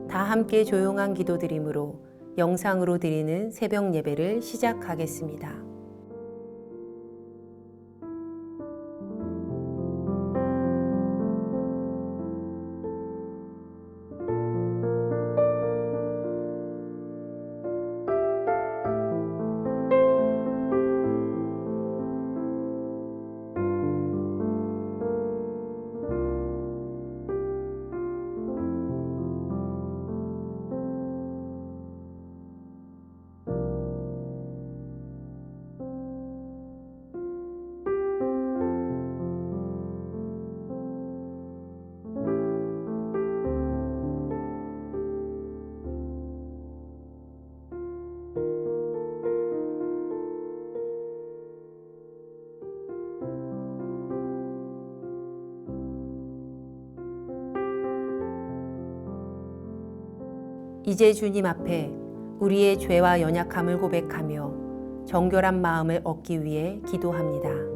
다 함께 조용한 기도드림으로 영상으로 드리는 새벽 예배를 시작하겠습니다. 이제 주님 앞에 우리의 죄와 연약함을 고백하며 정결한 마음을 얻기 위해 기도합니다.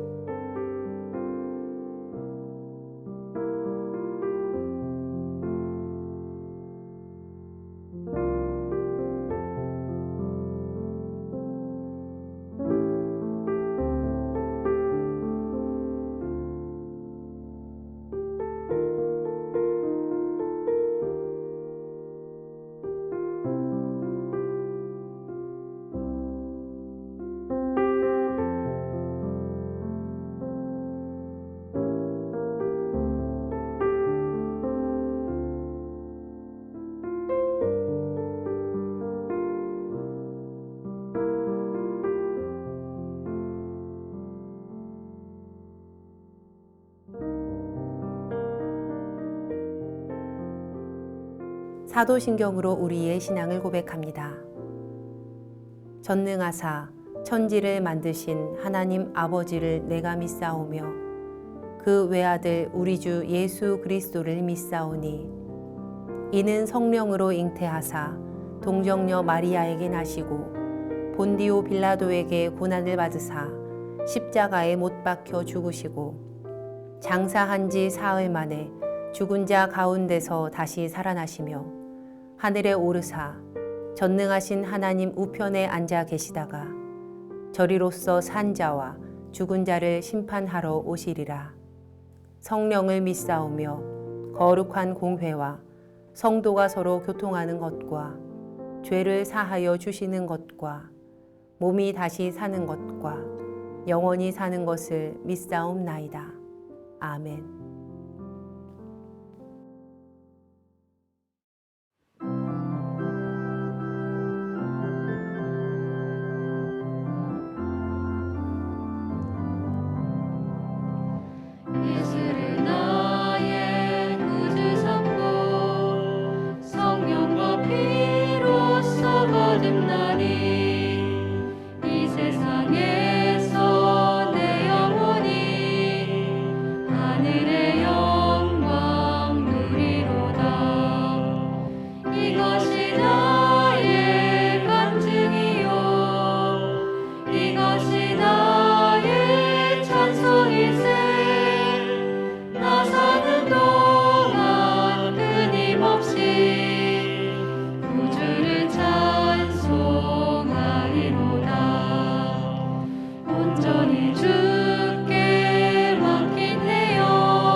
사도신경으로 우리의 신앙을 고백합니다. 전능하사 천지를 만드신 하나님 아버지를 내가 믿사오며 그 외아들 우리 주 예수 그리스도를 믿사오니 이는 성령으로 잉태하사 동정녀 마리아에게 나시고 본디오 빌라도에게 고난을 받으사 십자가에 못 박혀 죽으시고 장사한 지 사흘 만에 죽은 자 가운데서 다시 살아나시며 하늘에 오르사 전능하신 하나님 우편에 앉아 계시다가 저리로서 산 자와 죽은 자를 심판하러 오시리라. 성령을 믿사오며 거룩한 공회와 성도가 서로 교통하는 것과 죄를 사하여 주시는 것과 몸이 다시 사는 것과 영원히 사는 것을 믿사옵나이다. 아멘. 온전히 주께 맡긴 내요.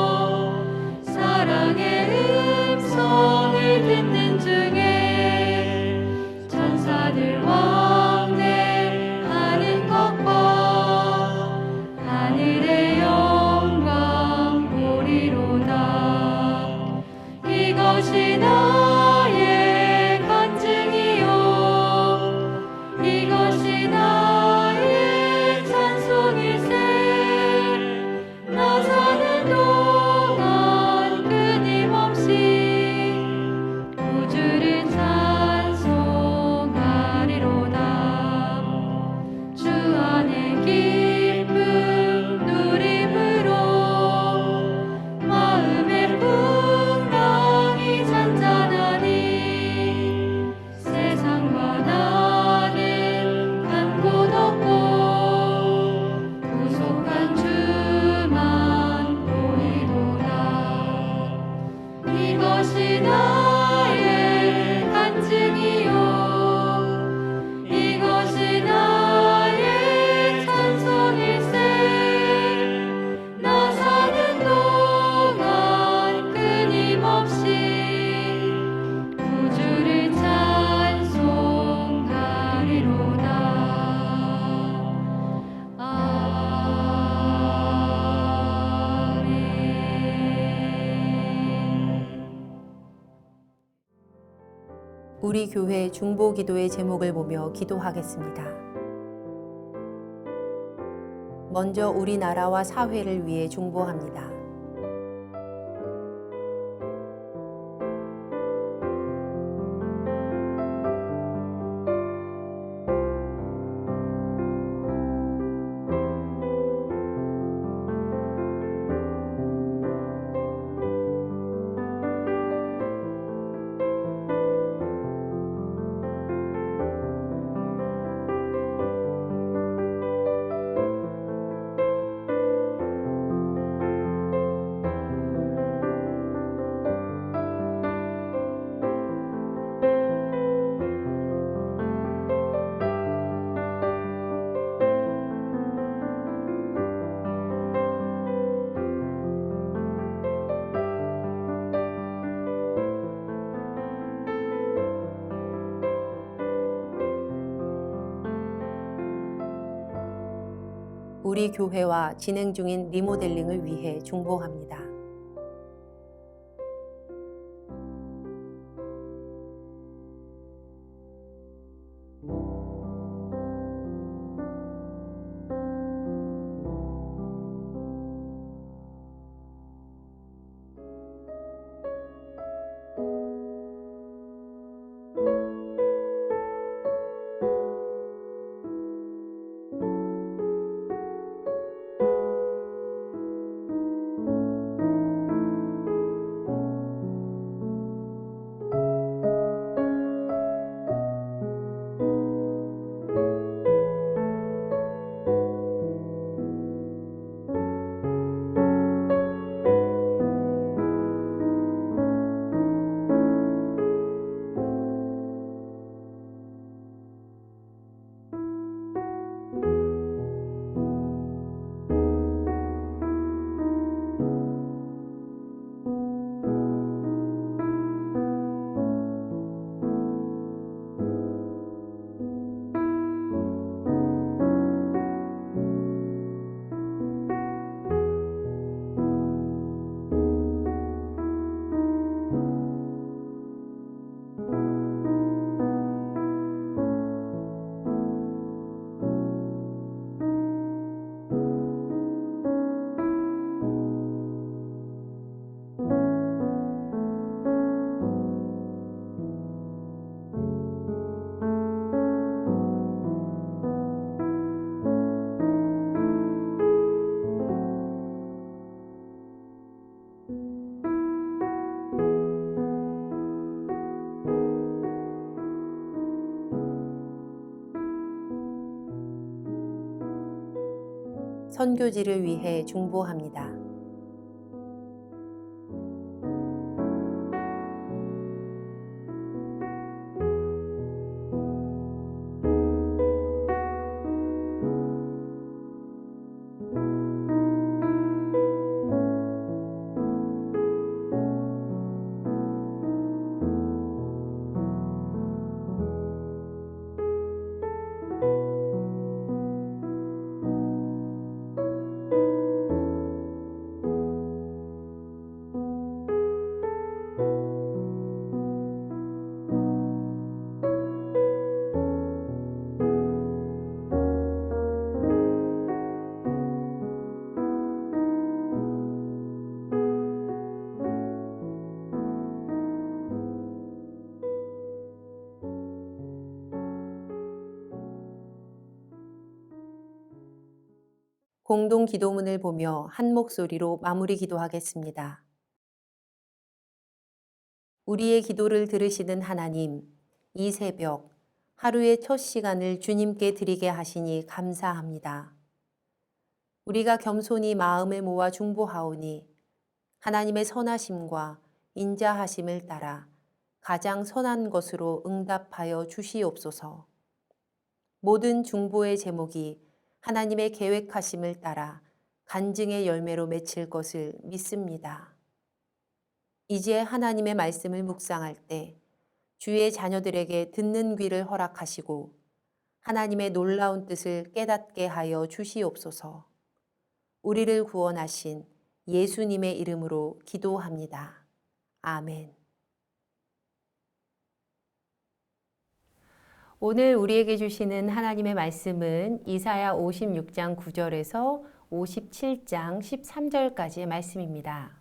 우리 교회 중보 기도의 제목을 보며 기도하겠습니다. 먼저 우리나라와 사회를 위해 중보합니다. 우리 교회와 진행 중인 리모델링을 위해 중보합니다. 선교지를 위해 중보합니다. 공동 기도문을 보며 한 목소리로 마무리 기도하겠습니다. 우리의 기도를 들으시는 하나님, 이 새벽 하루의 첫 시간을 주님께 드리게 하시니 감사합니다. 우리가 겸손히 마음을 모아 중보하오니 하나님의 선하심과 인자하심을 따라 가장 선한 것으로 응답하여 주시옵소서. 모든 중보의 제목이 하나님의 계획하심을 따라 간증의 열매로 맺힐 것을 믿습니다. 이제 하나님의 말씀을 묵상할 때 주의 자녀들에게 듣는 귀를 허락하시고 하나님의 놀라운 뜻을 깨닫게 하여 주시옵소서. 우리를 구원하신 예수님의 이름으로 기도합니다. 아멘. 오늘 우리에게 주시는 하나님의 말씀은 이사야 56장 9절에서 57장 13절까지의 말씀입니다.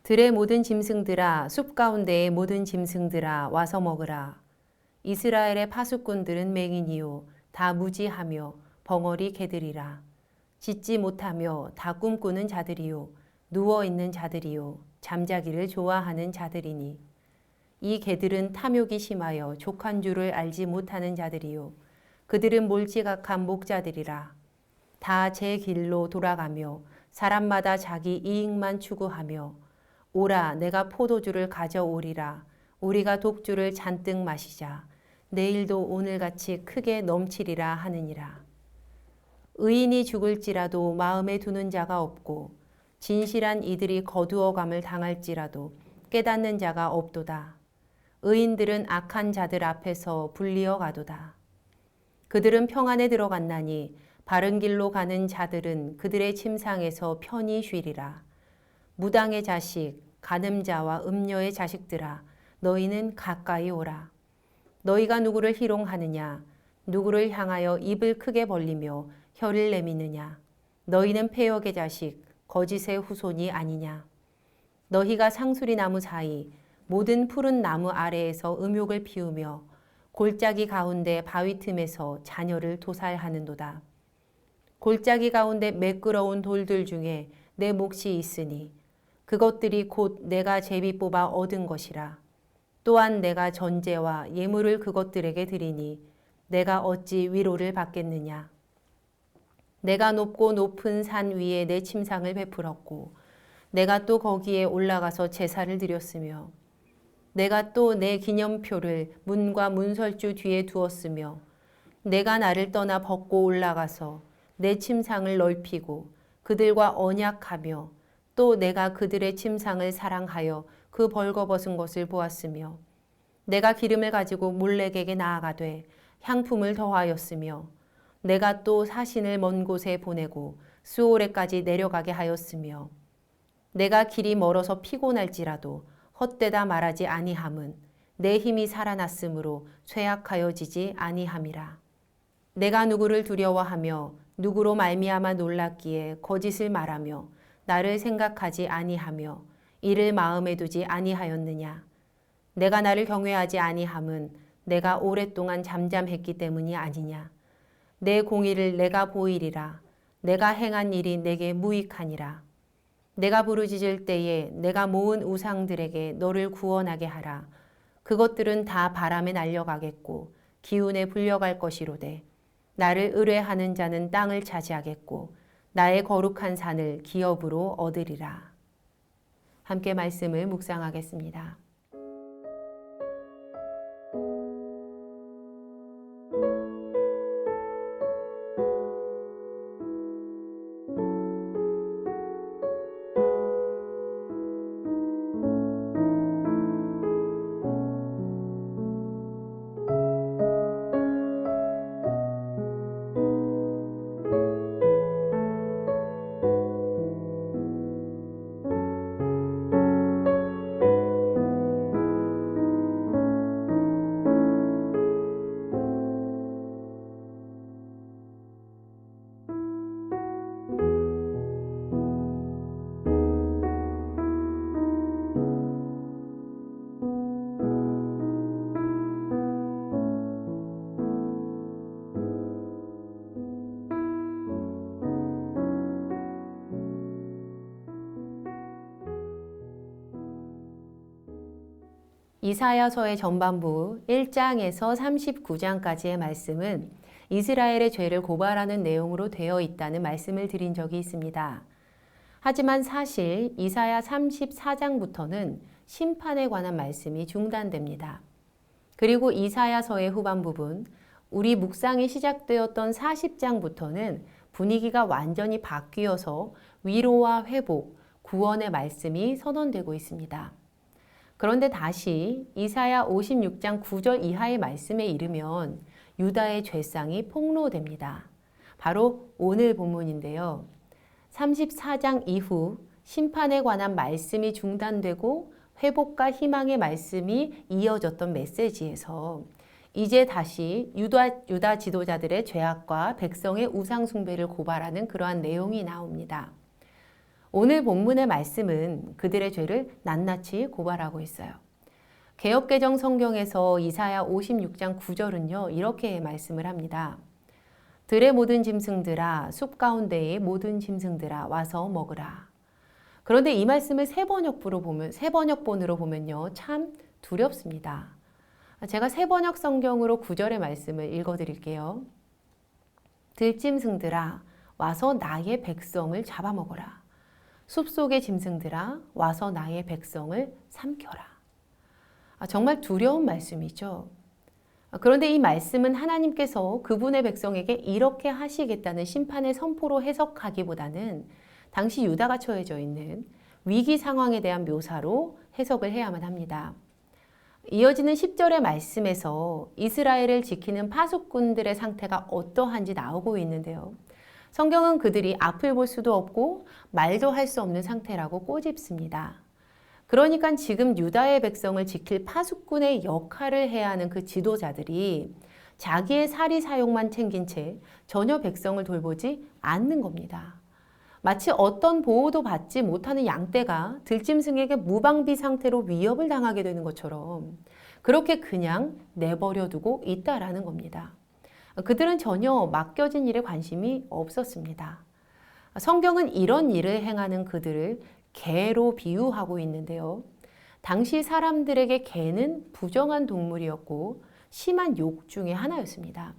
들의 모든 짐승들아, 숲 가운데의 모든 짐승들아, 와서 먹으라. 이스라엘의 파수꾼들은 맹인이요 다 무지하며 벙어리 개들이라. 짖지 못하며 다 꿈꾸는 자들이요 누워있는 자들이요 잠자기를 좋아하는 자들이니 이 개들은 탐욕이 심하여 족한 줄을 알지 못하는 자들이요 그들은 몰지각한 목자들이라. 다 제 길로 돌아가며 사람마다 자기 이익만 추구하며 오라 내가 포도주를 가져오리라. 우리가 독주를 잔뜩 마시자. 내일도 오늘같이 크게 넘치리라 하느니라. 의인이 죽을지라도 마음에 두는 자가 없고 진실한 이들이 거두어감을 당할지라도 깨닫는 자가 없도다. 의인들은 악한 자들 앞에서 불리어 가도다. 그들은 평안에 들어갔나니 바른 길로 가는 자들은 그들의 침상에서 편히 쉬리라. 무당의 자식, 간음자와 음녀의 자식들아, 너희는 가까이 오라. 너희가 누구를 희롱하느냐? 누구를 향하여 입을 크게 벌리며 혀를 내미느냐? 너희는 폐역의 자식, 거짓의 후손이 아니냐? 너희가 상수리 나무 사이, 모든 푸른 나무 아래에서 음욕을 피우며 골짜기 가운데 바위 틈에서 자녀를 도살하는도다. 골짜기 가운데 매끄러운 돌들 중에 내 몫이 있으니 그것들이 곧 내가 제비 뽑아 얻은 것이라. 또한 내가 전제와 예물을 그것들에게 드리니 내가 어찌 위로를 받겠느냐. 내가 높고 높은 산 위에 내 침상을 베풀었고 내가 또 거기에 올라가서 제사를 드렸으며 내가 또 내 기념표를 문과 문설주 뒤에 두었으며 내가 나를 떠나 벗고 올라가서 내 침상을 넓히고 그들과 언약하며 또 내가 그들의 침상을 사랑하여 그 벌거벗은 것을 보았으며 내가 기름을 가지고 몰렉에게 나아가되 향품을 더하였으며 내가 또 사신을 먼 곳에 보내고 수오레까지 내려가게 하였으며 내가 길이 멀어서 피곤할지라도 헛되다 말하지 아니함은 내 힘이 살아났으므로 쇠약하여지지 아니함이라. 내가 누구를 두려워하며 누구로 말미암아 놀랐기에 거짓을 말하며 나를 생각하지 아니하며 이를 마음에 두지 아니하였느냐. 내가 나를 경외하지 아니함은 내가 오랫동안 잠잠했기 때문이 아니냐. 내 공의를 내가 보이리라. 내가 행한 일이 내게 무익하니라. 내가 부르짖을 때에 내가 모은 우상들에게 너를 구원하게 하라. 그것들은 다 바람에 날려가겠고 기운에 불려갈 것이로되 나를 의뢰하는 자는 땅을 차지하겠고 나의 거룩한 산을 기업으로 얻으리라. 함께 말씀을 묵상하겠습니다. 이사야서의 전반부 1장에서 39장까지의 말씀은 이스라엘의 죄를 고발하는 내용으로 되어 있다는 말씀을 드린 적이 있습니다. 하지만 사실 이사야 34장부터는 심판에 관한 말씀이 중단됩니다. 그리고 이사야서의 후반 부분, 우리 묵상이 시작되었던 40장부터는 분위기가 완전히 바뀌어서 위로와 회복, 구원의 말씀이 선언되고 있습니다. 그런데 다시 이사야 56장 9절 이하의 말씀에 이르면 유다의 죄상이 폭로됩니다. 바로 오늘 본문인데요. 34장 이후 심판에 관한 말씀이 중단되고 회복과 희망의 말씀이 이어졌던 메시지에서 이제 다시 유다 지도자들의 죄악과 백성의 우상 숭배를 고발하는 그러한 내용이 나옵니다. 오늘 본문의 말씀은 그들의 죄를 낱낱이 고발하고 있어요. 개역개정 성경에서 이사야 56장 9절은요, 이렇게 말씀을 합니다. 들의 모든 짐승들아, 숲 가운데의 모든 짐승들아, 와서 먹으라. 그런데 이 말씀을 새 번역본으로 보면요, 참 두렵습니다. 제가 새 번역 성경으로 9절의 말씀을 읽어드릴게요. 들짐승들아, 와서 나의 백성을 잡아먹어라. 숲속의 짐승들아, 와서 나의 백성을 삼켜라. 정말 두려운 말씀이죠. 그런데 이 말씀은 하나님께서 그분의 백성에게 이렇게 하시겠다는 심판의 선포로 해석하기보다는 당시 유다가 처해져 있는 위기 상황에 대한 묘사로 해석을 해야만 합니다. 이어지는 10절의 말씀에서 이스라엘을 지키는 파수꾼들의 상태가 어떠한지 나오고 있는데요. 성경은 그들이 앞을 볼 수도 없고 말도 할 수 없는 상태라고 꼬집습니다. 그러니까 지금 유다의 백성을 지킬 파수꾼의 역할을 해야 하는 그 지도자들이 자기의 사리 사욕만 챙긴 채 전혀 백성을 돌보지 않는 겁니다. 마치 어떤 보호도 받지 못하는 양떼가 들짐승에게 무방비 상태로 위협을 당하게 되는 것처럼 그렇게 그냥 내버려 두고 있다라는 겁니다. 그들은 전혀 맡겨진 일에 관심이 없었습니다. 성경은 이런 일을 행하는 그들을 개로 비유하고 있는데요. 당시 사람들에게 개는 부정한 동물이었고 심한 욕 중에 하나였습니다.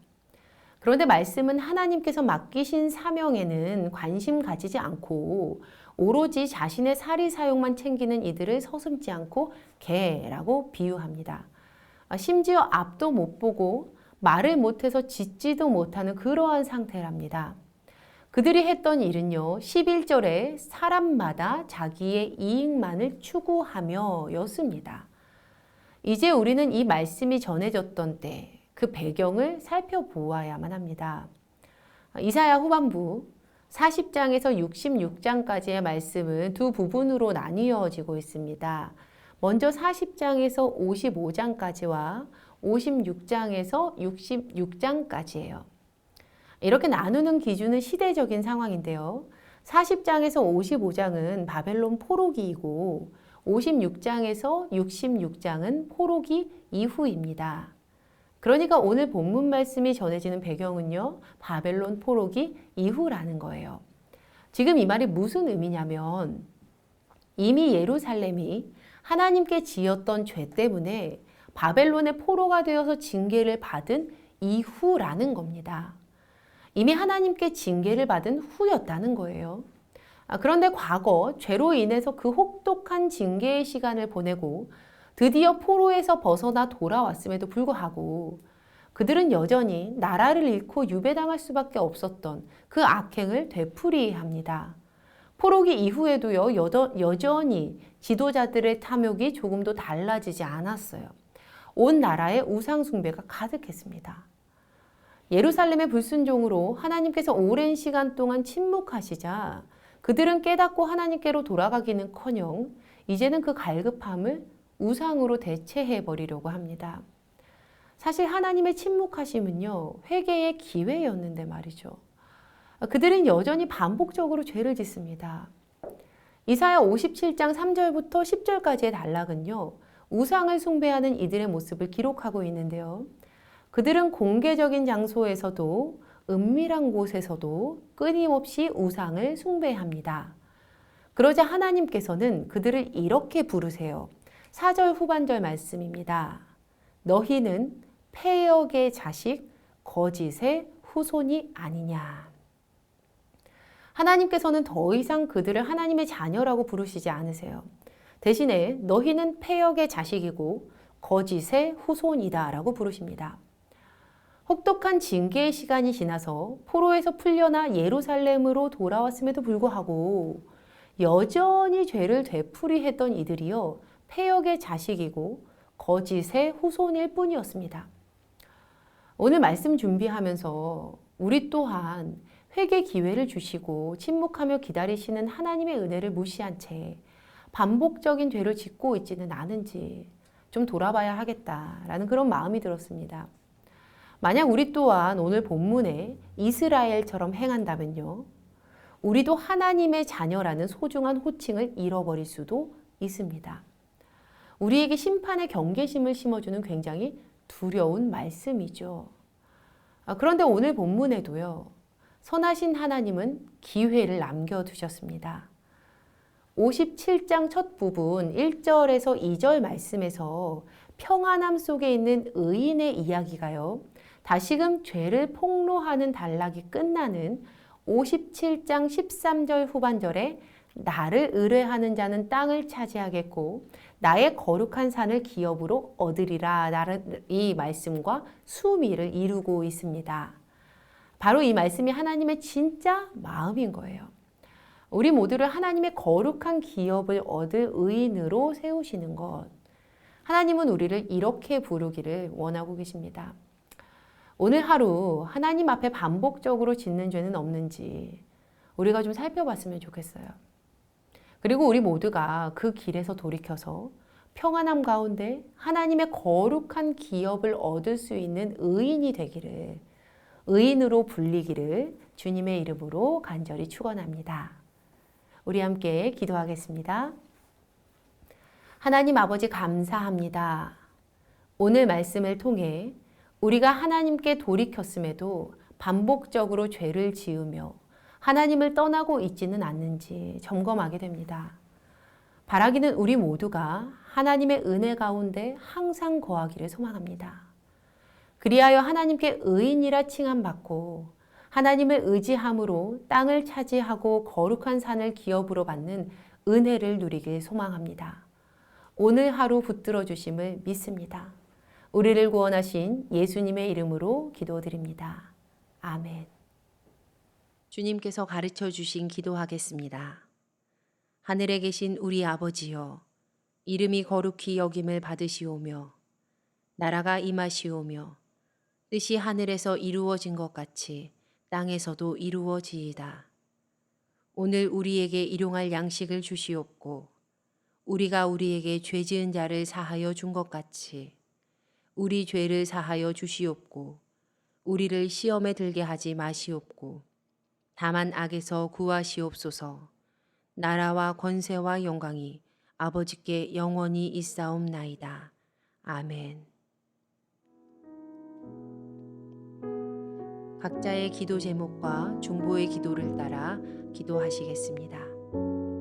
그런데 말씀은 하나님께서 맡기신 사명에는 관심 가지지 않고 오로지 자신의 사리 사욕만 챙기는 이들을 서슴지 않고 개라고 비유합니다. 심지어 앞도 못 보고 말을 못해서 짖지도 못하는 그러한 상태랍니다. 그들이 했던 일은요, 11절에 사람마다 자기의 이익만을 추구하며 였습니다. 이제 우리는 이 말씀이 전해졌던 때 그 배경을 살펴보아야만 합니다. 이사야 후반부 40장에서 66장까지의 말씀은 두 부분으로 나뉘어지고 있습니다. 먼저 40장에서 55장까지와 56장에서 66장까지예요. 이렇게 나누는 기준은 시대적인 상황인데요. 40장에서 55장은 바벨론 포로기이고 56장에서 66장은 포로기 이후입니다. 그러니까 오늘 본문 말씀이 전해지는 배경은요, 바벨론 포로기 이후라는 거예요. 지금 이 말이 무슨 의미냐면 이미 예루살렘이 하나님께 지었던 죄 때문에 바벨론의 포로가 되어서 징계를 받은 이후라는 겁니다. 이미 하나님께 징계를 받은 후였다는 거예요. 그런데 과거 죄로 인해서 그 혹독한 징계의 시간을 보내고 드디어 포로에서 벗어나 돌아왔음에도 불구하고 그들은 여전히 나라를 잃고 유배당할 수밖에 없었던 그 악행을 되풀이합니다. 포로기 이후에도요, 여전히 지도자들의 탐욕이 조금도 달라지지 않았어요. 온 나라에 우상 숭배가 가득했습니다. 예루살렘의 불순종으로 하나님께서 오랜 시간 동안 침묵하시자 그들은 깨닫고 하나님께로 돌아가기는커녕 이제는 그 갈급함을 우상으로 대체해 버리려고 합니다. 사실 하나님의 침묵하심은요, 회개의 기회였는데 말이죠. 그들은 여전히 반복적으로 죄를 짓습니다. 이사야 57장 3절부터 10절까지의 단락은요, 우상을 숭배하는 이들의 모습을 기록하고 있는데요. 그들은 공개적인 장소에서도 은밀한 곳에서도 끊임없이 우상을 숭배합니다. 그러자 하나님께서는 그들을 이렇게 부르세요. 4절 후반절 말씀입니다. 너희는 패역의 자식, 거짓의 후손이 아니냐. 하나님께서는 더 이상 그들을 하나님의 자녀라고 부르시지 않으세요. 대신에 너희는 패역의 자식이고 거짓의 후손이다 라고 부르십니다. 혹독한 징계의 시간이 지나서 포로에서 풀려나 예루살렘으로 돌아왔음에도 불구하고 여전히 죄를 되풀이했던 이들이요, 패역의 자식이고 거짓의 후손일 뿐이었습니다. 오늘 말씀 준비하면서 우리 또한 회개 기회를 주시고 침묵하며 기다리시는 하나님의 은혜를 무시한 채 반복적인 죄를 짓고 있지는 않은지 좀 돌아봐야 하겠다라는 그런 마음이 들었습니다. 만약 우리 또한 오늘 본문에 이스라엘처럼 행한다면요, 우리도 하나님의 자녀라는 소중한 호칭을 잃어버릴 수도 있습니다. 우리에게 심판의 경계심을 심어주는 굉장히 두려운 말씀이죠. 그런데 오늘 본문에도요, 선하신 하나님은 기회를 남겨두셨습니다. 57장 첫 부분 1절에서 2절 말씀에서 평안함 속에 있는 의인의 이야기가요, 다시금 죄를 폭로하는 단락이 끝나는 57장 13절 후반절에 나를 의뢰하는 자는 땅을 차지하겠고 나의 거룩한 산을 기업으로 얻으리라 라는 이 말씀과 수미를 이루고 있습니다. 바로 이 말씀이 하나님의 진짜 마음인 거예요. 우리 모두를 하나님의 거룩한 기업을 얻을 의인으로 세우시는 것. 하나님은 우리를 이렇게 부르기를 원하고 계십니다. 오늘 하루 하나님 앞에 반복적으로 짓는 죄는 없는지 우리가 좀 살펴봤으면 좋겠어요. 그리고 우리 모두가 그 길에서 돌이켜서 평안함 가운데 하나님의 거룩한 기업을 얻을 수 있는 의인이 되기를, 의인으로 불리기를 주님의 이름으로 간절히 축원합니다. 우리 함께 기도하겠습니다. 하나님 아버지 감사합니다. 오늘 말씀을 통해 우리가 하나님께 돌이켰음에도 반복적으로 죄를 지으며 하나님을 떠나고 있지는 않는지 점검하게 됩니다. 바라기는 우리 모두가 하나님의 은혜 가운데 항상 거하기를 소망합니다. 그리하여 하나님께 의인이라 칭함받고 하나님을 의지함으로 땅을 차지하고 거룩한 산을 기업으로 받는 은혜를 누리길 소망합니다. 오늘 하루 붙들어 주심을 믿습니다. 우리를 구원하신 예수님의 이름으로 기도드립니다. 아멘. 주님께서 가르쳐 주신 기도하겠습니다. 하늘에 계신 우리 아버지여, 이름이 거룩히 여김을 받으시오며 나라가 임하시오며 뜻이 하늘에서 이루어진 것 같이 땅에서도 이루어지이다. 오늘 우리에게 일용할 양식을 주시옵고 우리가 우리에게 죄 지은 자를 사하여 준 것 같이 우리 죄를 사하여 주시옵고 우리를 시험에 들게 하지 마시옵고 다만 악에서 구하시옵소서. 나라와 권세와 영광이 아버지께 영원히 있사옵나이다. 아멘. 각자의 기도 제목과 중보의 기도를 따라 기도하시겠습니다.